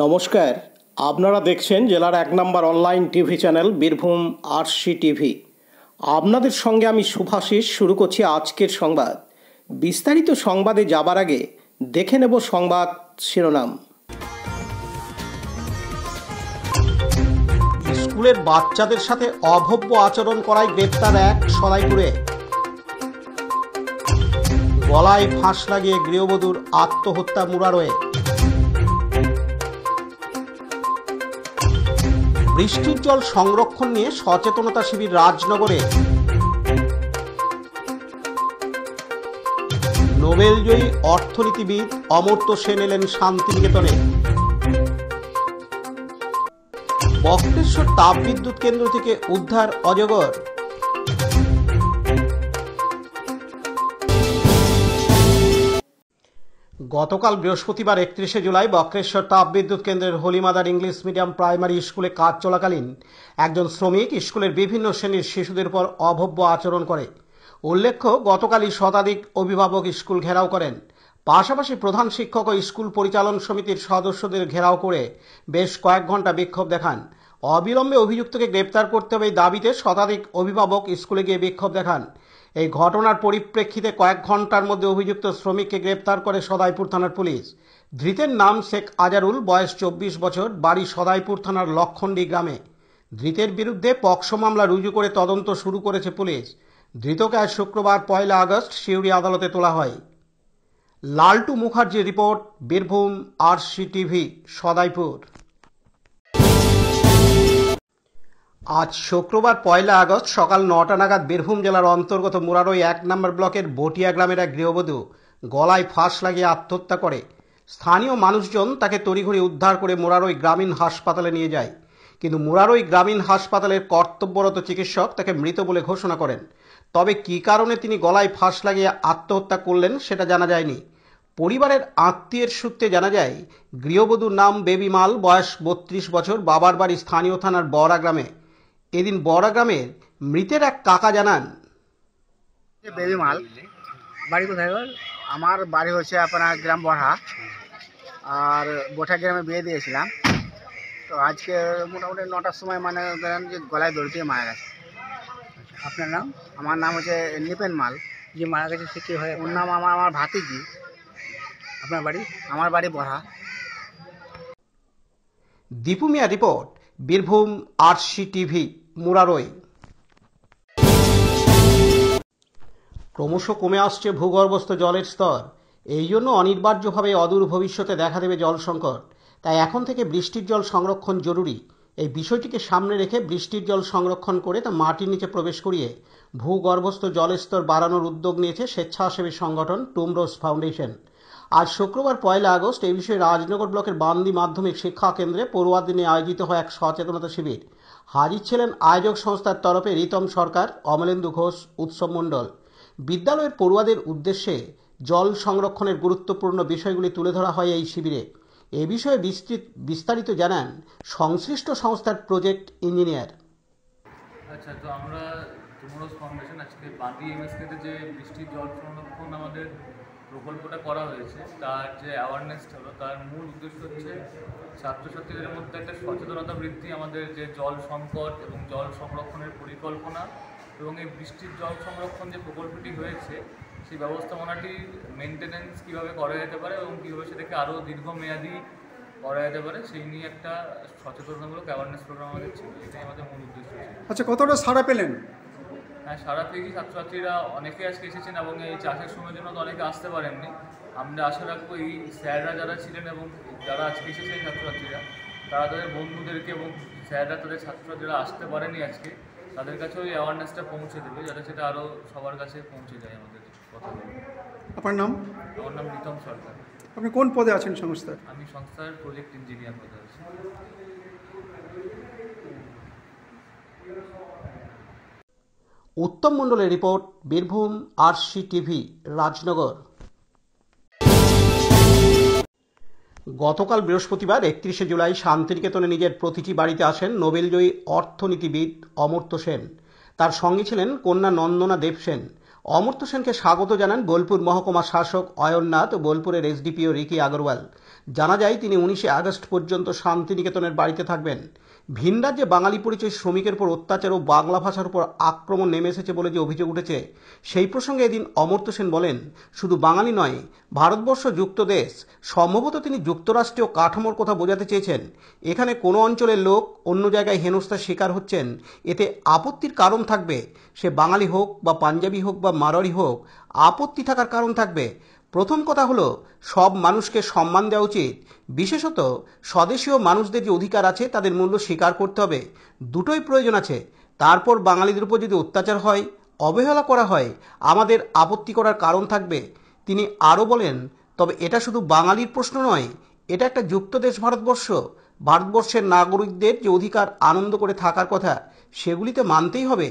নমস্কার, আপনারা দেখছেন জেলার ১ নম্বর online TV channel Birbhum RC TV. আপনাদের সঙ্গে আমি শুভাশিস। শুরু করছি আজকের সংবাদ। বিস্তারিত সংবাদে যাবার আগে দেখে নেব সংবাদ শিরোনাম। স্কুলের বাচ্চাদের সাথে অভব্য আচরণ করায় গ্রেপ্তার এক সরাইপুরে। গলায় ফাঁস লাগিয়ে গৃহবধূর আত্মহত্যা মুরারোয়ে। বৃষ্টির জল সংরক্ষণ নিয়ে সচেতনতা শিবির রাজনগরে। নোবেলজয়ী অর্থনীতিবিদ অমর্ত্য সেন এলেন শান্তিনিকেতনে। বক্রেশ্বর তাপবিদ্যুৎ কেন্দ্র থেকে উদ্ধার অজগর। গতকাল বৃহস্পতিবার ৩১শে জুলাই বক্রেশ্বর তাপবিদ্যুৎ কেন্দ্রের holy mother English medium primary স্কুলে কাজ চলাকালীন একজন শ্রমিক স্কুলের বিভিন্ন শ্রেণীর শিশুদের উপর অভব্য আচরণ করে। উল্লেখ্য, গতকালই শতাধিক অভিভাবক স্কুল ঘেরাও করেন। পাশাপাশি প্রধান শিক্ষক ও স্কুল পরিচালন সমিতির সদস্যদের ঘেরাও করে বেশ কয়েক ঘন্টা বিক্ষোভ দেখান। অবিলম্বে অভিযুক্তকে গ্রেপ্তার করতে হবে এই দাবিতে শতাধিক অভিভাবক স্কুলে গিয়ে বিক্ষোভ দেখান। এই ঘটনার পরিপ্রেক্ষিতে কয়েক ঘন্টার মধ্যে অভিযুক্ত শ্রমিককে গ্রেপ্তার করে সদাইপুর থানার পুলিশ। ধৃতের নাম শেখ আজারুল, বয়স ২৪ বছর, বাড়ি সদাইপুর থানার লক্ষণডি গ্রামে। ধৃতের বিরুদ্ধে পক্সো মামলা রুজু করে তদন্ত শুরু করেছে পুলিশ। ধৃতকে আজ শুক্রবার ১ আগস্ট সিউড়ি আদালতে তোলা হয়। লালটু মুখার্জির report, Birbhum RC TV, Sadaipur. আজ শুক্রবার ১ আগস্ট সকাল ৯টা নাগাদ বীরভূম জেলার অন্তর্গত মুরারোই ১ নম্বর ব্লকের বটিয়া গ্রামের এক গৃহবধূ গলায় ফাঁস লাগিয়ে আত্মহত্যা করে। স্থানীয় মানুষজন তাকে তড়িঘড়ি উদ্ধার করে মুরারোই গ্রামীণ হাসপাতালে নিয়ে যায়, কিন্তু মুরারোই গ্রামীণ হাসপাতালের কর্তব্যরত চিকিৎসক তাকে মৃত বলে ঘোষণা করেন। তবে কী কারণে তিনি গলায় ফাঁস লাগিয়ে আত্মহত্যা করলেন সেটা জানা যায়নি। পরিবারের আত্মীয়ের সূত্রে জানা যায়, গৃহবধূর নাম বেবি মাল, বয়স ৩২ বছর, বাবার বাড়ি স্থানীয় থানার বড়া গ্রামে। এদিন বড়া গ্রামের মৃতের এক কাকা জানান, বেবি মাল বাড়ি কোথায়? আমার বাড়ি হচ্ছে আপনার গ্রাম বড়া, আর বোঠা গ্রামে বিয়ে দিয়েছিলাম। তো আজকে মোটামুটি ৯টার সময় মানে ধরেন যে গলায় দড়ি দিয়ে মারা গেছে। আপনার নাম? আমার নাম হচ্ছে নিপেন মাল। যে মারা গেছে সে কে হয়? ওর নাম আমার ভাতিজি। আপনার বাড়ি? আমার বাড়ি বড়া। দীপু মিয়া রিপোর্ট, বীরভূম আরসি টিভি, মুরারোই। ক্রমশ কমে আসছে ভূগর্ভস্থ জলের স্তর। এই জন্য অনিবার্যভাবে অদূর ভবিষ্যতে দেখা দেবে জল সংকট। তাই এখন থেকে বৃষ্টির জল সংরক্ষণ জরুরি। এই বিষয়টিকে সামনে রেখে বৃষ্টির জল সংরক্ষণ করে তা মাটির নিচে প্রবেশ করিয়ে ভূগর্ভস্থ জলের স্তর বাড়ানোর উদ্যোগ নিয়েছে স্বেচ্ছাসেবী সংগঠন টুমরোজ ফাউন্ডেশন। আজ শুক্রবার ১ আগস্ট এই বিষয়ে রাজনগর ব্লকের বান্দি মাধ্যমিক শিক্ষা কেন্দ্রে পড়ুয়াদের নিয়ে আয়োজিত হয় এক সচেতনতা শিবির। হাজির ছিলেন আয়োজক সংস্থার তরফে রীতম সরকার, অমলেন্দু ঘোষ, উৎসব মণ্ডল। বিদ্যালয়ের পড়ুয়াদের উদ্দেশ্যে জল সংরক্ষণের গুরুত্বপূর্ণ বিষয়গুলি তুলে ধরা হয় এই শিবিরে। এ বিষয়ে বিস্তারিত জানান সংশ্লিষ্ট সংস্থার প্রজেক্ট ইঞ্জিনিয়ার। আচ্ছা, তো আমরা টুমরোজ ফাউন্ডেশন আজকে বান্দি এমএসকেতে যে বৃষ্টির জল সংরক্ষণ আমাদের প্রকল্পটা করা হয়েছে, তার যে অ্যাওয়ারনেসটা হলো, তার মূল উদ্দেশ্য হচ্ছে ছাত্রছাত্রীদের মধ্যে একটা সচেতনতা বৃদ্ধি, আমাদের যে জল সংকট এবং জল সংরক্ষণের পরিকল্পনা এবং এই বৃষ্টির জল সংরক্ষণ যে প্রকল্পটি হয়েছে সেই ব্যবস্থাপনাটির মেনটেন্যান্স কীভাবে করা যেতে পারে এবং কীভাবে সেটাকে আরও দীর্ঘমেয়াদী করা যেতে পারে সেই নিয়ে একটা সচেতনতামূলক অ্যাওয়ারনেস প্রোগ্রাম আমাদের ছিল। এটাই আমাদের মূল উদ্দেশ্য ছিল। আচ্ছা, কতটা সাড়া পেলেন? হ্যাঁ, সারা থেকেই ছাত্রছাত্রীরা অনেকে আজকে এসেছেন এবং এই চাষের সময়ের জন্য তো অনেকে আসতে পারেননি। আমরা আশা রাখবো এই স্যাররা যারা ছিলেন এবং যারা আজকে এসেছেন ছাত্রছাত্রীরা, তারা তাদের বন্ধুদেরকে এবং স্যাররা তাদের ছাত্রছাত্রীরা আসতে পারেনি আজকে, তাদের কাছেও এই অ্যাওয়ারনেসটা পৌঁছে দেবে, যাতে সেটা আরও সবার কাছে পৌঁছে যায় আমাদের কথা। আপনার নাম? আমার নাম রীতম সরকার। আপনি কোন পদে আছেন সংস্থার? আমি সংস্থার প্রজেক্ট ইঞ্জিনিয়ার পদে আছি। উত্তম মণ্ডলের report, Birbhum RC TV, Rajnagar. গতকাল বৃহস্পতিবার ৩১শে জুলাই শান্তিনিকেতনে নিজের প্রতিটি বাড়িতে আসেন নোবেলজয়ী অর্থনীতিবিদ অমর্ত্য সেন। তার সঙ্গে ছিলেন কন্যা নন্দনা দেব সেন। অমর্ত্য সেনকে স্বাগত জানান বোলপুর মহকুমা শাসক অয়ননাথ ও বোলপুরের এসডিপিও রিকি আগরওয়াল। জানা যায় তিনি 19 আগস্ট পর্যন্ত শান্তিনিকেতনের বাড়িতে থাকবেন। ভিন রাজ্যে বাঙালি পরিচয় শ্রমিকের উপর অত্যাচার ও বাংলা ভাষার উপর আক্রমণ নেমে এসেছে বলে যে অভিযোগ উঠেছে, সেই প্রসঙ্গে এদিন অমর্ত্য সেন বলেন, শুধু বাঙালি নয়, ভারতবর্ষ যুক্ত দেশ। সম্ভবত তিনি যুক্তরাষ্ট্রীয় কাঠামোর কথা বোঝাতে চেয়েছেন। এখানে কোনো অঞ্চলের লোক অন্য জায়গায় হেনস্থার শিকার হচ্ছেন, এতে আপত্তির কারণ থাকবে। সে বাঙালি হোক বা পাঞ্জাবি হোক বা মারোয়ারি হোক, আপত্তি থাকার কারণ থাকবে। প্রথম কথা হলো, সব মানুষকে সম্মান দেওয়া উচিত। বিশেষত স্বদেশীয় মানুষদের যে অধিকার আছে তাদের মূল্য স্বীকার করতে হবে। দুটোই প্রয়োজন আছে। তারপর বাঙালিদের উপর যদি অত্যাচার হয়, অবহেলা করা হয়, আমাদের আপত্তি করার কারণ থাকবে। তিনি আরও বলেন, তবে এটা শুধু বাঙালির প্রশ্ন নয়, এটা একটা যুক্ত দেশ ভারতবর্ষ। ভারতবর্ষের নাগরিকদের যে অধিকার আনন্দ করে থাকার কথা, সেগুলিতে মানতেই হবে।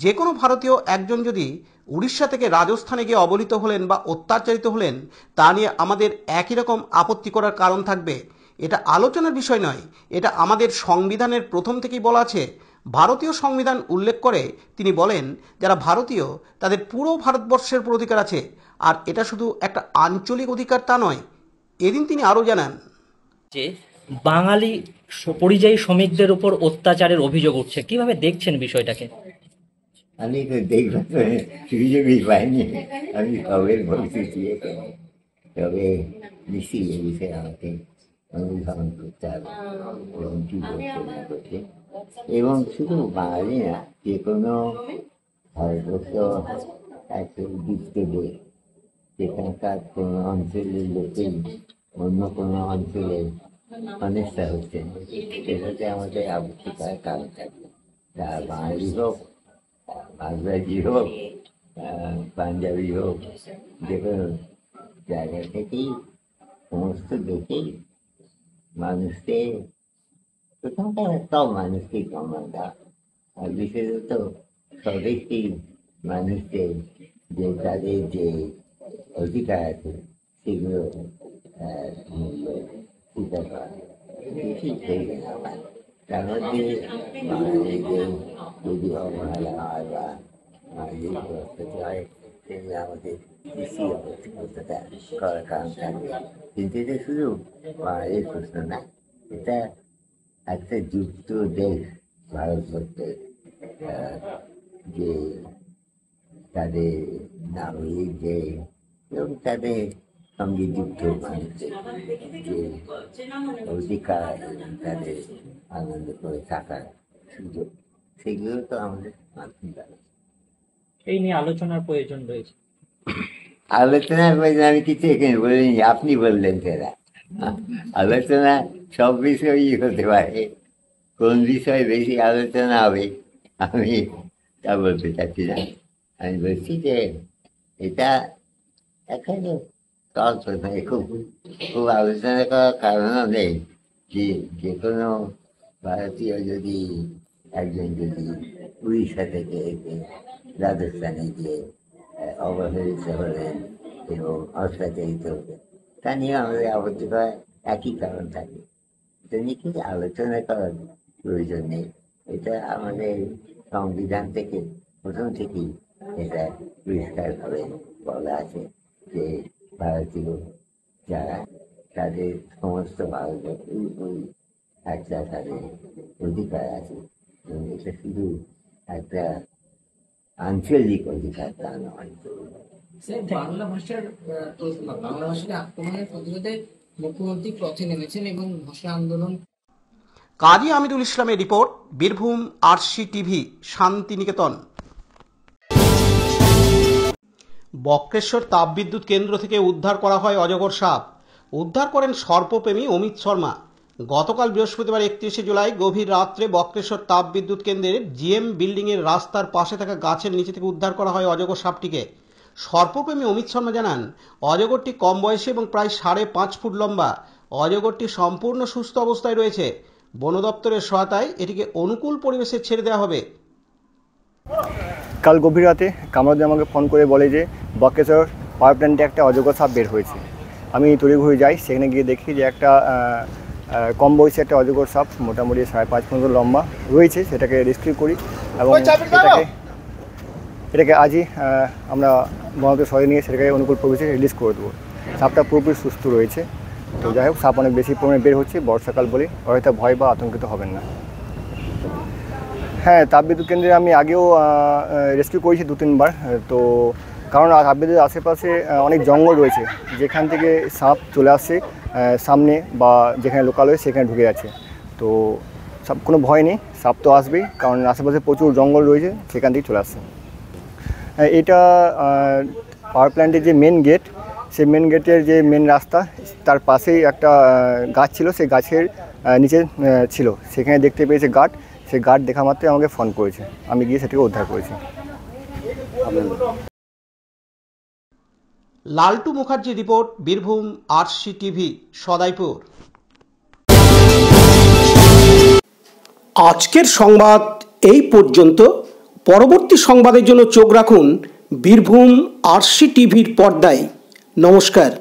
যে কোনো ভারতীয় একজন যদি উড়িষ্যা থেকে রাজস্থানে গিয়ে অবলিত হলেন বা অত্যাচারিত হলেন, তা নিয়ে আমাদের একই রকম আপত্তি করার কারণ থাকবে। এটা আলোচনার বিষয় নয়, এটা আমাদের সংবিধানের প্রথম থেকেই বলা আছে। ভারতীয় সংবিধান উল্লেখ করে তিনি বলেন, যারা ভারতীয় তাদের পুরো ভারতবর্ষের উপর অধিকার আছে। আর এটা শুধু একটা আঞ্চলিক অধিকার তা নয়। এদিন তিনি আরও জানান যে বাঙালি পরিযায়ী শ্রমিকদের উপর অত্যাচারের অভিযোগ উঠছে, কিভাবে দেখছেন বিষয়টাকে? আমি তো দেখলাম তো সুযোগই পাইনি। আমি খবর বলতেছি, তবে নিশ্চয়ই এ বিষয়ে আমাকে অনুধাবন করতে হবে এবং কি করতে না করতে। এবং শুধু বাঙালি না, যে কোনো ভারতবর্ষ একটা যুক্ত দেশ, সেখানকার কোনো অঞ্চলের লোকেই অন্য কোনো অঞ্চলের অনিষ্টা হচ্ছে, সেটাতে আমাদের আপত্তি করার কারণ থাকবে। তা বাঙালি হোক, বাংলাদেশি হোক, পাঞ্জাবি হোক, যে কোনো জায়গা থেকেই সমস্ত দেশেই মানুষকে, প্রথমটা সব মানুষকেই সম্মান দেওয়া, আর বিশেষত স্বদেশী মানুষকে যে তাদের যে অধিকার আছে সেগুলো স্বীকার করা বেশি প্রয়োজন আমার। তার মধ্যে বাঙালিদের যদি অবহেলা হয় বা বাঙালির পরিস্থিতি হয়, সেগুলো আমাদের বেশি অবস্থা করার কারণ থাকবে। কিন্তু এটা শুধু বাঙালির প্রশ্ন না, এটা একটা যুক্ত দেশ ভারতবর্ষের, যে তাদের নাগরিক যে এবং তাদের সঙ্গে যুক্ত মানুষের যে অধিকার, তাদের আনন্দ করে থাকার সুযোগ, সেগুলো তো আমাদের মানতে হবে। এই নিয়ে আলোচনার প্রয়োজন রয়েছে। আলোচনার প্রয়োজন আমি কিছু এখানে বলিনি, আপনি বললেন সেটা। আলোচনা সব বিষয়ই হতে পারে, কোন বিষয়ে বেশি আলোচনা হবে আমি তা বলতে চাচ্ছি না। আমি বলছি যে এটা এখানে খুব খুব আলোচনা করার কারণও নেই। যে কোনো ভারতীয় যদি একজন যদি উড়িষ্যা থেকে রাজস্থানে গিয়ে অবহেলিত হলেন এবং অত্যাচারিত হলেন, তা নিয়ে আমাদের আপত্তি করার একই কারণ থাকে। এটা নিয়ে কিন্তু আলোচনা করার প্রয়োজন নেই। এটা আমাদের সংবিধান থেকে প্রথম থেকেই এটা পরিষ্কারভাবে বলা আছে যে ভারতীয় যারা, তাদের সমস্ত ভারতবর্ষের উপরই একটা তাদের অধিকার আছে। এবং এটা শুধু একটা আঞ্চলিক অধিকার তা নয়। বাংলা ভাষার আক্রমণের প্রতিরোধে মুখ্যমন্ত্রী পথে নেমেছেন এবং ভাষা আন্দোলন। কাজী আমিরুল ইসলামের রিপোর্ট, বীরভূম আরসি টিভি, শান্তিনিকেতন। বক্রেশ্বর তাপবিদ্যুৎ কেন্দ্র থেকে উদ্ধার করা হয় অজগর সাপ। উদ্ধার করেন সর্পপ্রেমী অমিত শর্মা। গতকাল বৃহস্পতিবার 31শে জুলাই গভীর রাত্রে বক্রেশ্বর তাপবিদ্যুৎ কেন্দ্রের জিএম বিল্ডিংয়ের রাস্তার পাশে থাকা গাছের নিচে থেকে উদ্ধার করা হয় অজগর সাপটিকে। সর্পপ্রেমী অমিত শর্মা জানান, অজগরটি কম বয়সী এবং প্রায় 5.5 ফুট লম্বা। অজগরটি সম্পূর্ণ সুস্থ অবস্থায় রয়েছে। বন দপ্তরের সহায়তায় এটিকে অনুকূল পরিবেশে ছেড়ে দেওয়া হবে। কাল গভীর রাতে কামরাদি আমাকে ফোন করে বলে যে বক্রেশ্বর পাওয়ার প্ল্যান্টে একটা অজগর সাপ বের হয়েছে। আমি তড়িঘড়ি যাই, সেখানে গিয়ে দেখি যে একটা কম বয়সী একটা অজগর সাপ, মোটামুটি 5.5 ফুট লম্বা রয়েছে। সেটাকে রেস্কিউ করি এবং এটাকে আজই আমরা বনদপ্তর সরে নিয়ে সেটাকে অনুকূল পরিবেশে রিলিজ করে দেবো। সাপটা পুরোপুরি সুস্থ রয়েছে। তো যাই হোক, সাপ অনেক বেশি পরিমাণে বের হচ্ছে বর্ষাকাল বলে হয়তো ভয় বা আতঙ্কিত হবেন না। হ্যাঁ, তাপবিদ্যুৎ কেন্দ্রে আমি আগেও রেস্কিউ করেছি 2-3 বার। তো কারণ তাপবিদ্যুতের আশেপাশে অনেক জঙ্গল রয়েছে, যেখান থেকে সাপ চলে আসছে সামনে বা যেখানে লোকালয় সেখানে ঢুকে যাচ্ছে। তো সাপ কোনো ভয় নেই, সাপ তো আসবেই, কারণ আশেপাশে প্রচুর জঙ্গল রয়েছে, সেখান থেকে চলে আসছে। এটা পাওয়ার প্ল্যান্টের যে মেন গেট, সেই মেন গেটের যে মেন রাস্তা, তার পাশেই একটা গাছ ছিল, সেই গাছের নিচে ছিল, সেখানে দেখতে পেয়েছে গার্ড। সেই গার্ড দেখা মাত্রই আমাকে ফোন করেছে, আমি গিয়ে সেটাকে উদ্ধার করেছি। Laltu Mukherjee report, Birbhum RC TV, Sadaipur. আজকের সংবাদ এই পর্যন্ত। পরবর্তী সংবাদের জন্য চোখ রাখুন বীরভূম আরসি টিভির পর্দায়। নমস্কার।